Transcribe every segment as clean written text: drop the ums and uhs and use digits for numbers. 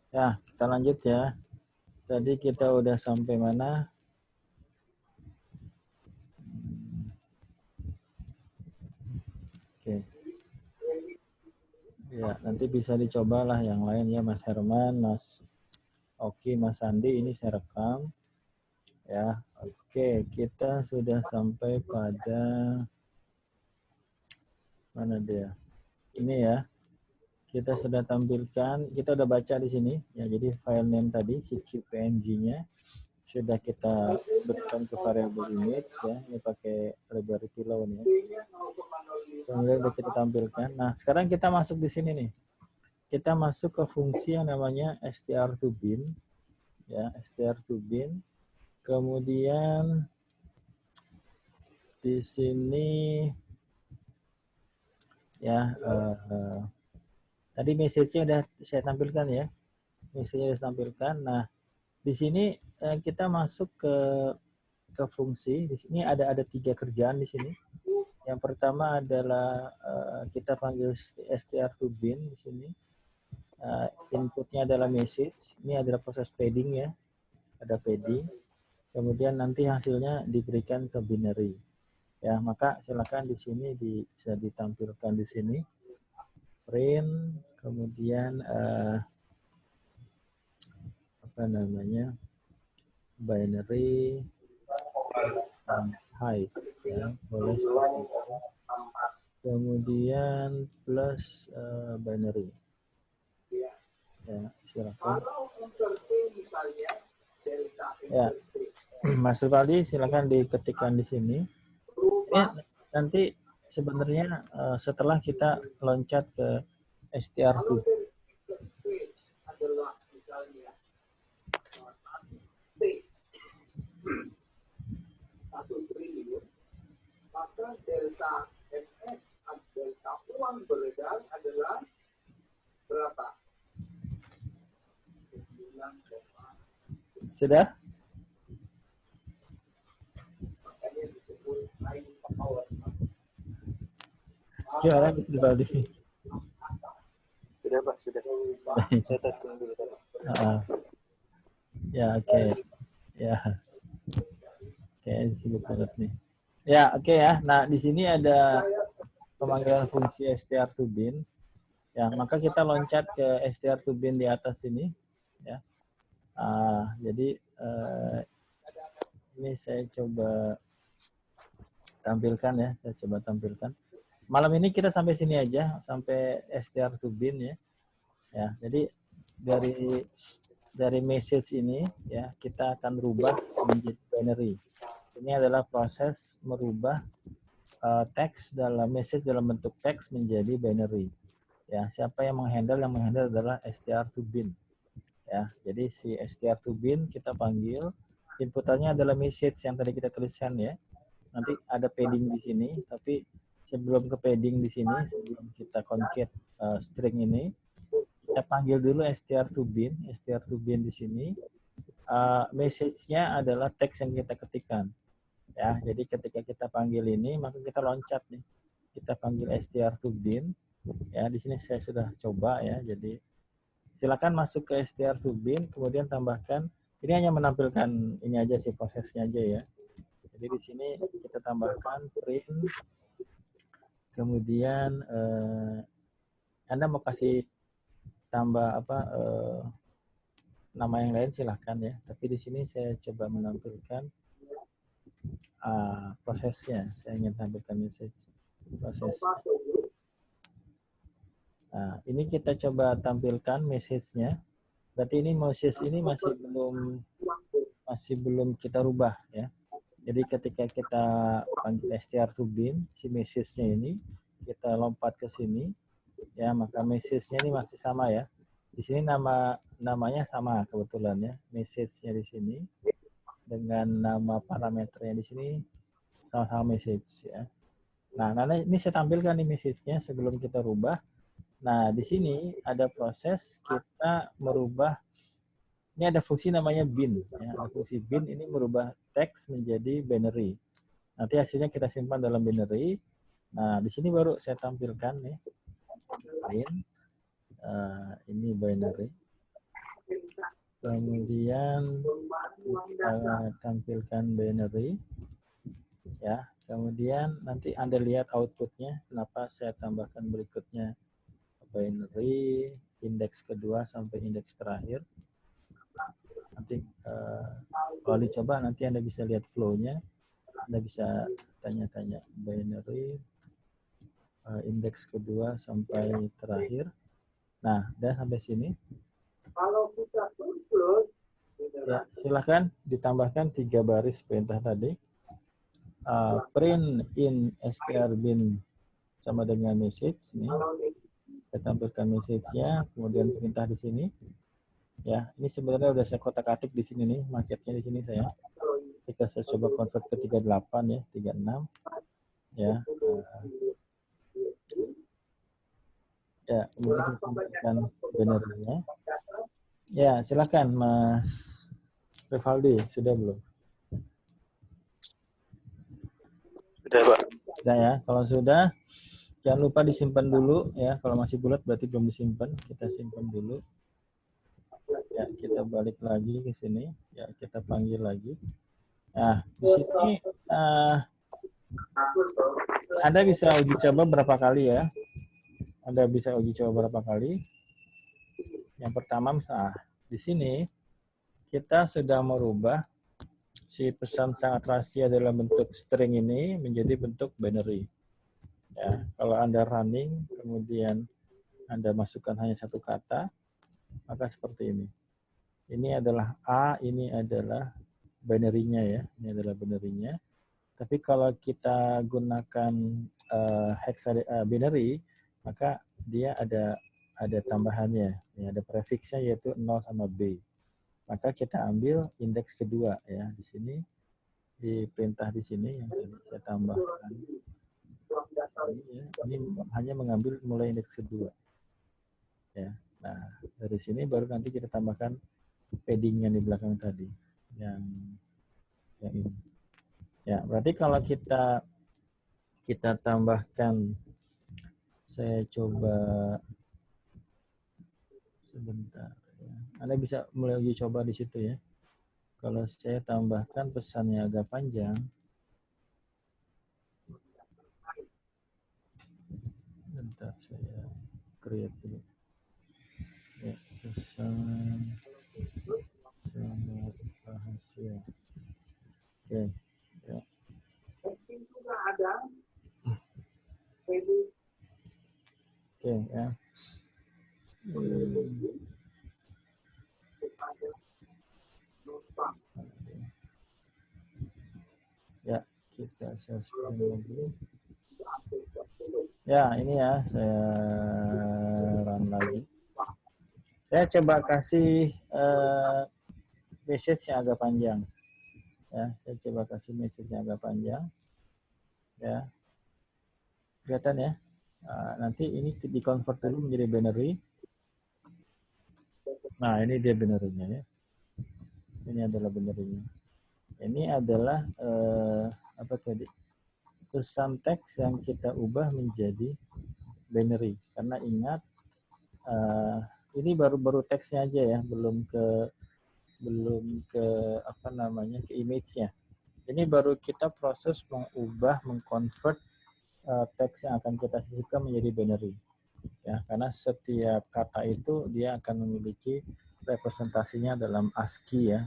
Ya, kita lanjut ya. Tadi kita udah sampai mana? Oke. Ya, nanti bisa dicobalah yang lain ya, Mas Herman, Mas Oki, Mas Andi. Ini saya rekam. Ya, oke. Kita sudah sampai pada mana dia? Ini ya. Kita sudah tampilkan, kita udah baca di sini. Ya, jadi file name tadi, CQPNG-nya sudah kita berikan ke variabel image ya. Ini pakai library pillow nih. Kemudian sudah kita tampilkan. Nah, sekarang kita masuk di sini nih. Kita masuk ke fungsi yang namanya str2bin ya, str2bin. Kemudian di sini ya tadi message-nya udah saya tampilkan ya. Message-nya sudah tampilkan. Nah, di sini kita masuk ke fungsi. Di sini ada 3 kerjaan di sini. Yang pertama adalah kita panggil str2bin di sini. Inputnya adalah message. Ini adalah proses padding ya. Ada padding. Kemudian nanti hasilnya diberikan ke binary. Ya, maka silakan di sini bisa ditampilkan di sini. Print, kemudian apa namanya? Binary high ya, boleh seperti itu. Kemudian plus binary. Ya, silakan. Ya, Mas Rupaldi silakan diketikkan di sini. Ini nanti sebenarnya setelah kita loncat ke str2. Maka delta MS atau delta uang beredar adalah berapa? Sudah? Makanya disebut high power. Gimana Mas Rupaldi? Sudah Pak, sudah. Saya testing dulu Pak. Ya, oke. Ya. Oke, sibuk banget nih. Ya, oke ya. Nah, di sini ada pemanggilan fungsi str2bin. Ya, maka kita loncat ke str2bin di atas ini. Ya. Jadi ini saya coba tampilkan ya. Saya coba tampilkan. Malam ini kita sampai sini aja, sampai str2bin ya. Ya, jadi dari message ini ya kita akan rubah menjadi binary. Ini adalah proses merubah teks dalam message dalam bentuk teks menjadi binary. Ya, siapa yang menghandle? Yang menghandle adalah str2bin. Ya, jadi si str2bin kita panggil, inputannya adalah message yang tadi kita tuliskan ya. Nanti ada padding di sini, tapi sebelum ke padding di sini, sebelum kita concat string ini, kita panggil dulu str2bin di sini. Message-nya adalah teks yang kita ketikkan. Ya, jadi ketika kita panggil ini, maka kita loncat nih. Kita panggil str2bin. Ya, di sini saya sudah coba ya. Jadi silakan masuk ke str2bin, kemudian tambahkan. Ini hanya menampilkan ini aja sih, prosesnya aja ya. Jadi di sini kita tambahkan print. Kemudian Anda mau kasih tambah apa nama yang lain silahkan ya. Tapi di sini saya coba menampilkan prosesnya. Saya ingin tampilkan message proses. Nah, ini kita coba tampilkan message-nya. Berarti ini message ini masih belum kita rubah ya. Jadi ketika kita panggil str2bin, si message-nya ini kita lompat ke sini ya, maka message-nya ini masih sama ya. Di sini namanya sama kebetulan ya. Message-nya di sini dengan nama parameternya di sini sama-sama message ya. Nah, ini saya tampilkan nih message-nya sebelum kita rubah. Nah, di sini ada proses kita merubah, ini ada fungsi namanya bin. Ya. Ada fungsi bin ini merubah teks menjadi binary. Nanti hasilnya kita simpan dalam binary. Nah, di sini baru saya tampilkan nih. Print. Ini binary. Kemudian kita tampilkan binary. Ya, kemudian nanti Anda lihat outputnya. Kenapa saya tambahkan berikutnya binary, indeks kedua sampai indeks terakhir. Nanti kalau dicoba nanti Anda bisa lihat flow-nya. Anda bisa tanya-tanya binary, indeks kedua sampai terakhir. Nah, udah sampai sini. Kalau kita conclude, Ya, silahkan ditambahkan 3 baris perintah tadi. Print in str_bin sama dengan message ini. Saya tampilkan message-nya, kemudian perintah di sini. Ya, ini sebenarnya udah saya kotak-atik di sini nih, marketnya di sini saya. Jika saya coba convert ke 38 ya, 36. Ya. Ya, kemudian kita tampilkan binary-nya. Ya, silakan Mas Rivaldi, sudah belum? Sudah, Pak. Sudah ya, kalau sudah jangan lupa disimpan dulu ya. Kalau masih bulat berarti belum disimpan, kita simpan dulu. Ya, kita balik lagi ke sini. Ya, kita panggil lagi. Nah, di sini Anda bisa uji coba berapa kali ya? Anda bisa uji coba berapa kali? Yang pertama, misalnya di sini kita sudah merubah si pesan sangat rahasia dalam bentuk string ini menjadi bentuk binary. Ya, kalau Anda running, kemudian Anda masukkan hanya satu kata, maka seperti ini. Ini adalah A, ini adalah binary-nya ya, ini adalah binary-nya. Tapi kalau kita gunakan binary, maka dia ada tambahannya, ya, ada prefixnya yaitu 0 sama B. Maka kita ambil indeks kedua ya di sini, di perintah di sini yang tadi saya tambahkan. Ini hanya mengambil mulai indeks kedua. Ya. Nah, dari sini baru nanti kita tambahkan padding yang di belakang tadi, yang ini. Ya, berarti kalau kita tambahkan, saya coba sebentar. Ya. Anda bisa mulai uji coba di situ ya. Kalau saya tambahkan pesannya agak panjang, bentar saya create dulu. Ya, pesan sangat rahasia. Oke, ya. mungkin juga ada. Oke, ya. Ya, kita share screen lagi. Ya, ini ya, saya run lagi. Saya coba kasih message yang agak panjang. Ya, saya coba kasih message yang agak panjang. Ya, kelihatan ya. Nanti ini di-convert dulu menjadi binary. Nah, ini dia binary-nya ya. Ini adalah binary-nya. Ini adalah apa tadi? Pesan teks yang kita ubah menjadi binary. Karena ingat ini baru teksnya aja ya, belum ke apa namanya, ke image-nya. Ini baru kita proses mengubah, mengconvert teks yang akan kita sisipkan menjadi binary. Ya, karena setiap kata itu dia akan memiliki representasinya dalam ASCII ya,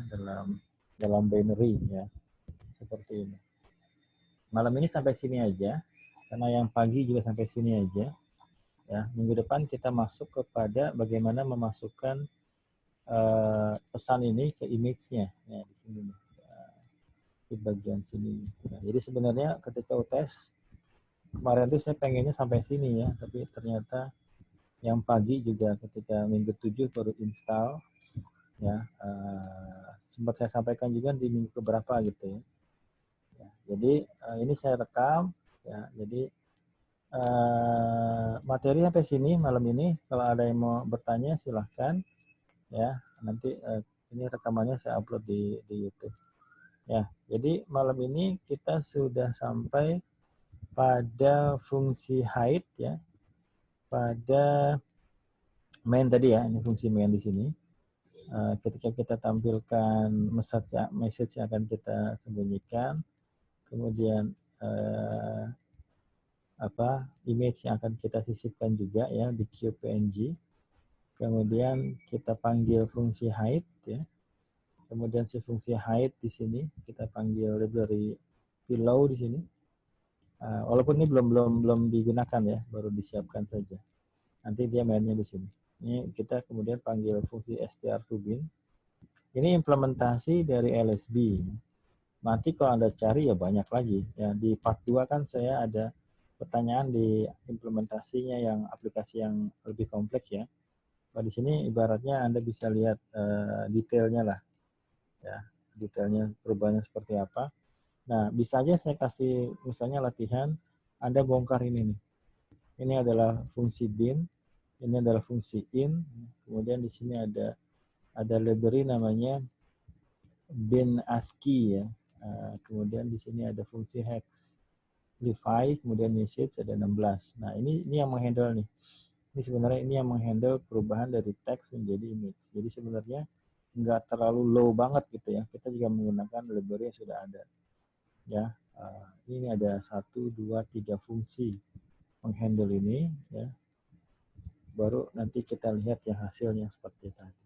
dalam binary ya. Seperti ini. Malam ini sampai sini aja, karena yang pagi juga sampai sini aja. Ya, minggu depan kita masuk kepada bagaimana memasukkan pesan ini ke image-nya. Ya, di sini nih. Di bagian sini. Ya, jadi sebenarnya ketika UTS kemarin itu saya pengennya sampai sini ya, tapi ternyata yang pagi juga ketika minggu 7 baru install ya, sempat saya sampaikan juga di minggu keberapa gitu ya. Ya, jadi ini saya rekam ya, jadi materi sampai sini malam ini. Kalau ada yang mau bertanya silahkan ya, nanti ini rekamannya saya upload di YouTube ya. Jadi malam ini kita sudah sampai pada fungsi hide ya, pada main tadi ya, ini fungsi main di sini. ketika kita tampilkan message yang akan kita sembunyikan, kemudian image yang akan kita sisipkan juga ya di QPNG. Kemudian kita panggil fungsi hide ya. Kemudian si fungsi hide di sini kita panggil library pillow di sini. Walaupun ini belum digunakan ya, baru disiapkan saja. Nanti dia mainnya di sini. Ini kita kemudian panggil fungsi str2bin. Ini implementasi dari LSB. Nanti kalau Anda cari ya banyak lagi. Ya, di part 2 kan saya ada pertanyaan di implementasinya yang aplikasi yang lebih kompleks ya. Nah, di sini ibaratnya Anda bisa lihat detailnya lah. Ya, detailnya perubahannya seperti apa. Nah, bisa aja saya kasih misalnya latihan, Anda bongkar ini nih. Ini adalah fungsi bin, ini adalah fungsi in, kemudian di sini ada library namanya bin ASCII ya. Kemudian di sini ada fungsi hex. 5, kemudian message ada 16. Nah, ini yang menghandle nih. Ini sebenarnya yang menghandle perubahan dari teks menjadi image. Jadi sebenarnya nggak terlalu low banget gitu ya. Kita juga menggunakan library yang sudah ada. Ya, ini ada 1, 2, 3 fungsi menghandle ini. Ya. Baru nanti kita lihat ya hasilnya seperti tadi.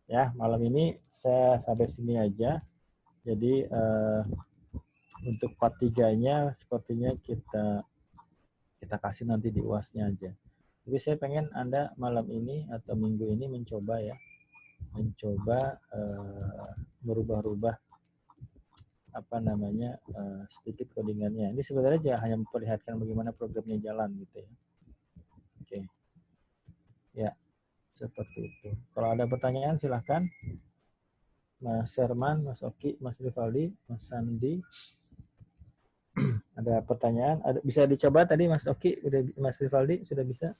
Ya, malam ini saya sampai sini aja. Jadi untuk part 3-nya sepertinya kita kasih nanti di UAS-nya aja. Tapi saya pengen Anda malam ini atau minggu ini mencoba merubah-rubah sedikit codingannya. Ini sebenarnya hanya memperlihatkan bagaimana programnya jalan gitu ya. Oke. Ya, seperti itu. Kalau ada pertanyaan silahkan. Mas Herman, Mas Oki, Mas Rivaldi, Mas Sandi. Ada pertanyaan? Bisa dicoba tadi Mas Oki, Mas Rivaldi sudah bisa?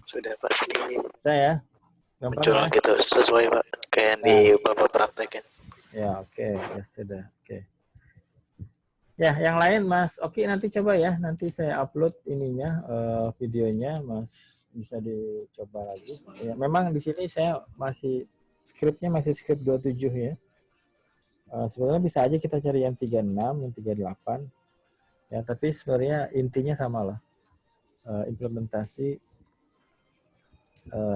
Sudah Pak. Saya Muncul gitu sesuai Pak kayak yang di Bapak praktekin. Ya oke. Ya sudah oke. Ya yang lain Mas Oki nanti coba ya, nanti saya upload ininya videonya Mas bisa dicoba lagi. Ya memang di sini saya skripnya masih skrip 27 ya. Sebenarnya bisa aja kita cari yang 36, yang 38. Ya, tapi sebenarnya intinya sama lah. Implementasi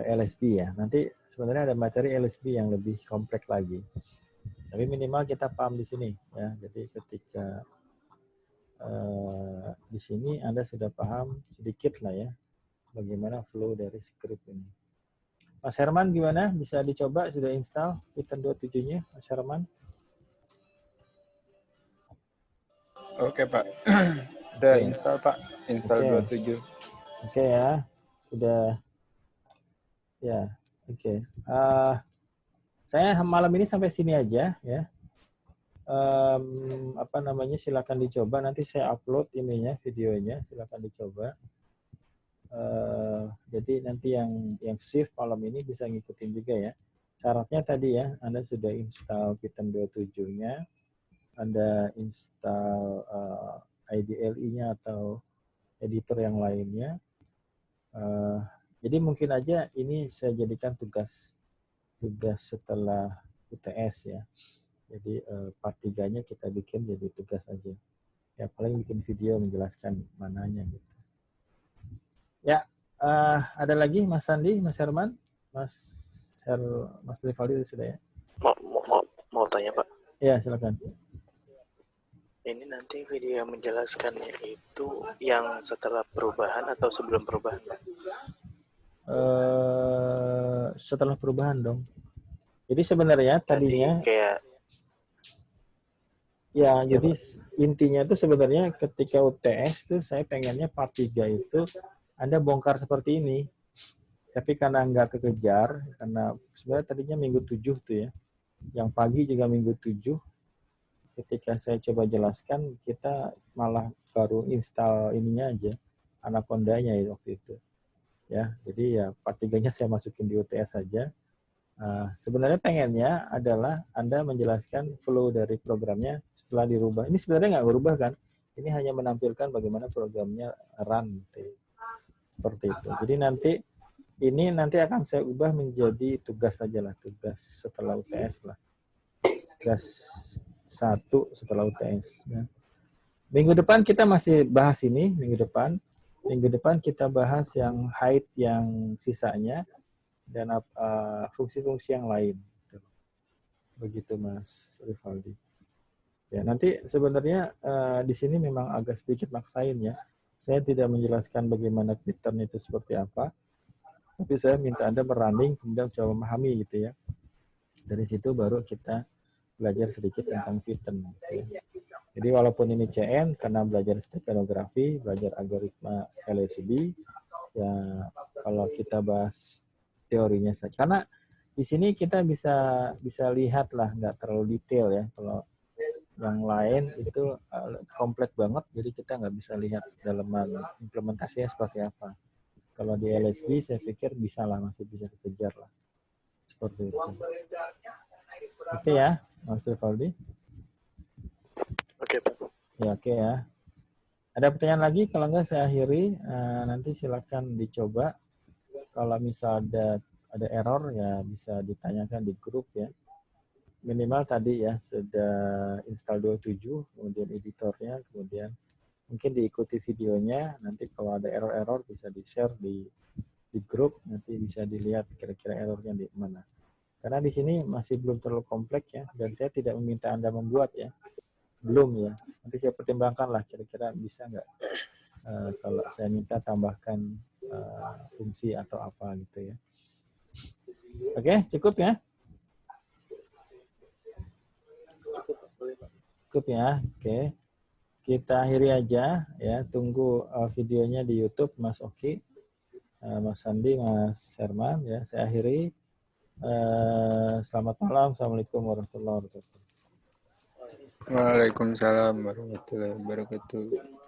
LSB ya. Nanti sebenarnya ada materi LSB yang lebih kompleks lagi. Tapi minimal kita paham di sini ya. Jadi ketika di sini Anda sudah paham sedikit lah ya bagaimana flow dari script ini. Mas Herman gimana? Bisa dicoba sudah install Python 27-nya Mas Herman? Oke Pak, udah install Pak, install 27. Oke ya, udah ya, oke. Saya malam ini sampai sini aja ya. Silakan dicoba. Nanti saya upload ininya, videonya, silakan dicoba. Jadi nanti yang shift malam ini bisa ngikutin juga ya. Syaratnya tadi ya, Anda sudah install Python 27-nya. Anda install IDLE-nya atau editor yang lainnya. Jadi mungkin aja ini saya jadikan tugas setelah UTS ya. Jadi part 3-nya kita bikin jadi tugas aja. Ya paling bikin video menjelaskan mananya gitu. Ya, ada lagi Mas Sandi, Mas Herman, Mas Rivaldi sudah ya? Mau tanya Pak. Ya silakan. Ini nanti video yang menjelaskannya itu yang setelah perubahan atau sebelum perubahan? Setelah perubahan dong. Jadi sebenarnya tadinya kayak ya jadi intinya itu sebenarnya ketika UTS itu saya pengennya part 3 itu Anda bongkar seperti ini. Tapi karena nggak kekejar, karena sebenarnya tadinya minggu 7 tuh ya. Yang pagi juga minggu 7. Ketika saya coba jelaskan, kita malah baru install ininya aja, Anaconda-nya ya waktu itu. Ya, jadi ya part 3-nya saya masukin di UTS saja. Sebenarnya pengennya adalah Anda menjelaskan flow dari programnya setelah dirubah. Ini sebenarnya nggak berubah kan? Ini hanya menampilkan bagaimana programnya run. Seperti itu. Jadi nanti ini nanti akan saya ubah menjadi tugas saja lah, tugas setelah UTS lah. Tugas 1 setelah UTS. Ya. Minggu depan kita masih bahas ini, minggu depan. Minggu depan kita bahas yang height yang sisanya dan fungsi-fungsi yang lain. Begitu Mas Rivaldi. Ya, nanti sebenarnya di sini memang agak sedikit maksain ya. Saya tidak menjelaskan bagaimana pattern itu seperti apa. Tapi saya minta Anda merunning, kemudian coba memahami gitu ya. Dari situ baru kita belajar sedikit tentang pattern. Gitu ya. Jadi walaupun ini CN, karena belajar stekanografi, belajar algoritma LSB, ya kalau kita bahas teorinya saja. Karena di sini kita bisa lihat lah, nggak terlalu detail ya. Kalau yang lain itu kompleks banget, jadi kita nggak bisa lihat dalaman implementasinya seperti apa. Kalau di LSB saya pikir bisa lah, masih bisa dikejar lah. Seperti itu. Oke ya, Mas Rivaldi? Oke, Pak. Ya, oke ya. Ada pertanyaan lagi? Kalau enggak saya akhiri. Nanti silakan dicoba. Kalau misal ada error ya bisa ditanyakan di grup ya. Minimal tadi ya sudah install 27, kemudian editornya, kemudian mungkin diikuti videonya, nanti kalau ada error-error bisa di-share di grup, nanti bisa dilihat kira-kira errornya di mana. Karena di sini masih belum terlalu kompleks ya, dan saya tidak meminta Anda membuat ya. Belum ya. Nanti saya pertimbangkan lah kira-kira bisa nggak kalau saya minta tambahkan fungsi atau apa gitu ya. Oke, cukup ya? Cukup ya, oke. Kita akhiri aja ya, tunggu videonya di YouTube Mas Oki, Mas Sandi, Mas Herman ya. Saya akhiri. Selamat malam, Assalamualaikum warahmatullahi wabarakatuh. Waalaikumsalam warahmatullahi wabarakatuh.